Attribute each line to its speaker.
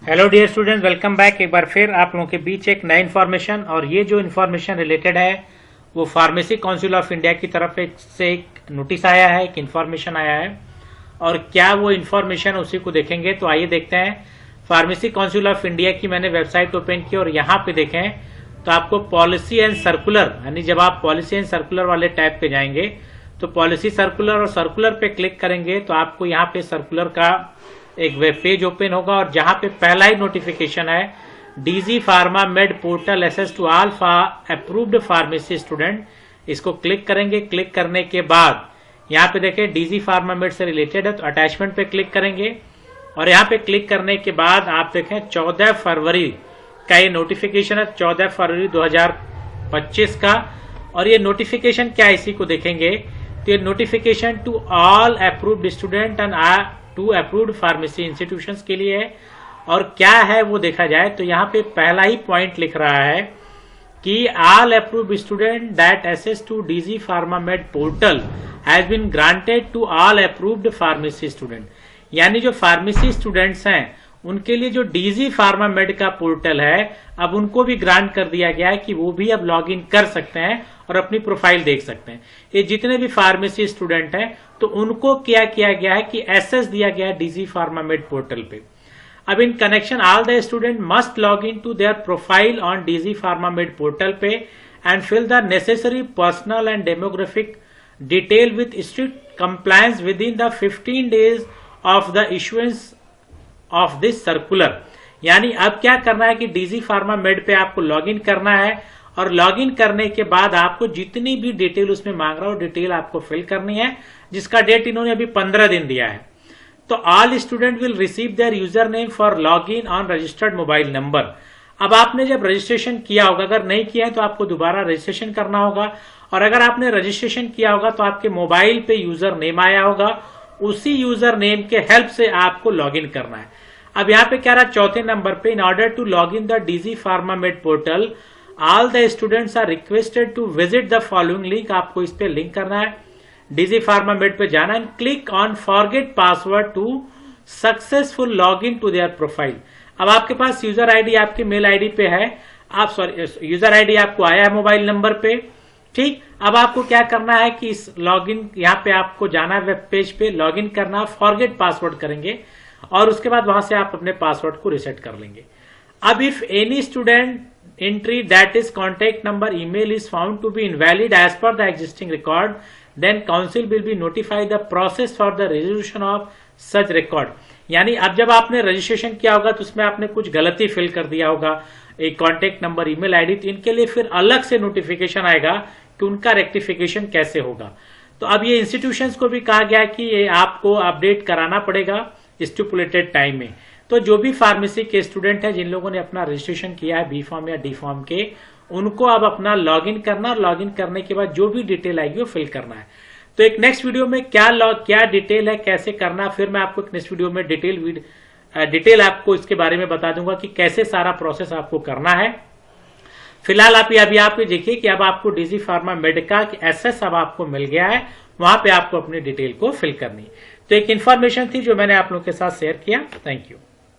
Speaker 1: Hello dear student, welcome back. एक बार फिर आप लोगों के बीच एक नई इन्फॉर्मेशन, और ये जो इन्फॉर्मेशन रिलेटेड है वो फार्मेसी काउंसिल ऑफ इंडिया की तरफ से एक नोटिस आया है, एक इन्फॉर्मेशन आया है। और क्या वो इन्फॉर्मेशन, उसी को देखेंगे। तो आइए देखते हैं। फार्मेसी काउंसिल ऑफ इंडिया की मैंने वेबसाइट ओपन की और यहाँ पे देखें तो आपको पॉलिसी एंड सर्कुलर, यानी जब आप पॉलिसी एंड सर्कुलर वाले टैब पे जाएंगे तो पॉलिसी सर्कुलर और सर्कुलर पे क्लिक करेंगे तो आपको यहाँ पे सर्कुलर का एक वेब पेज ओपन होगा और जहां पे पहला ही नोटिफिकेशन है DG pharma med portal access to all approved pharmacy student. इसको क्लिक करेंगे। क्लिक करने के बाद यहाँ पे देखें डीजी फार्मा मेड से रिलेटेड है तो अटैचमेंट पे क्लिक करेंगे और यहाँ पे क्लिक करने के बाद आप देखें 14 फरवरी का ये नोटिफिकेशन है, 14 फरवरी 2025 का। और ये नोटिफिकेशन क्या है इसी को देखेंगे तो ये notification to all approved student and to approved pharmacy institutions के लिए है। और क्या है वो देखा जाए तो यहाँ पे पहला ही पॉइंट लिख रहा है कि all approved student that access to DG pharma med portal has been granted to all approved pharmacy student. यानी जो फार्मेसी स्टूडेंट्स हैं उनके लिए जो डीजी फार्मा मेड का पोर्टल है अब उनको भी ग्रांट कर दिया गया है कि वो भी अब लॉग इन कर सकते हैं और अपनी प्रोफाइल देख सकते हैं। ये जितने भी फार्मेसी स्टूडेंट हैं तो उनको क्या किया गया है कि एक्सेस दिया गया है डीजी फार्मा मेड पोर्टल पे। अब in connection all the student must log in to their profile on DG pharma med portal पे and fill the necessary personal and demographic detail with strict compliance within the 15 days of the issuance of this circular. यानी अब क्या करना है कि DG pharma made पे आपको log in करना है और लॉग इन करने के बाद आपको जितनी भी डिटेल उसमें मांग रहा हो डिटेल आपको फिल करनी है, जिसका डेट इन्होंने अभी 15 दिन दिया है। तो all student will receive there user name for log in on registered mobile number. अब आपने जब रजिस्ट्रेशन किया होगा, अगर नहीं किया है तो आपको दोबारा रजिस्ट्रेशन करना होगा, और अगर आपने रजिस्ट्रेशन किया होगा तो आपके मोबाइल पे यूजर नेम आया होगा, उसी यूजर नेम के हेल्प से आपको लॉग इन करना है। अब यहाँ पे क्या रहा, चौथे नंबर पे, in order to log in the DG pharma med portal all the students are requested to visit the following link. आपको इस पे लिंक करना है, डीजी फार्मा मेड पे जाना है, click on forget password to successful log in to their profile. अब आपके पास यूजर आईडी आपके मेल आईडी पे है, यूजर आईडी आपको आया है मोबाइल नंबर पे, ठीक। अब आपको क्या करना है कि इस लॉग इन, यहाँ पे आपको जाना है वेब पेज पे, लॉग इन करना, फॉरगेट पासवर्ड करेंगे और उसके बाद वहां से आप अपने पासवर्ड को रिसेट कर लेंगे। अब if any student entry that is contact number email is found to be invalid as per the existing record, then council will be notified the process for the resolution of such record। यानी अब जब आपने registration किया होगा तो उसमें आपने कुछ गलती फिल कर दिया होगा, एक कॉन्टेक्ट नंबर, ईमेल आईडी, तो इनके लिए फिर अलग से नोटिफिकेशन आएगा कि उनका रेक्टिफिकेशन कैसे होगा। तो अब ये इंस्टीट्यूशंस को भी कहा गया कि ये आपको अपडेट कराना पड़ेगा स्टिपुलेटेड टाइम में। तो जो भी फार्मेसी के स्टूडेंट हैं जिन लोगों ने अपना रजिस्ट्रेशन किया है बी फॉर्म या डी फॉर्म के, उनको अब अपना लॉगिन करना, और लॉगिन करने के बाद जो भी डिटेल आएगी वो फिल करना है। तो एक नेक्स्ट वीडियो में क्या डिटेल है, कैसे करना, फिर मैं आपको एक नेक्स्ट वीडियो में डिटेल आपको इसके बारे में बता दूंगा कि कैसे सारा प्रोसेस आपको करना है। फिलहाल अभी आप देखिए कि अब आपको डीजी फार्मा मेड का एक्सेस अब आपको मिल गया है, वहां पे आपको अपनी डिटेल को फिल करनी है। तो एक इन्फॉर्मेशन थी जो मैंने आप लोगों के साथ शेयर किया। Thank you.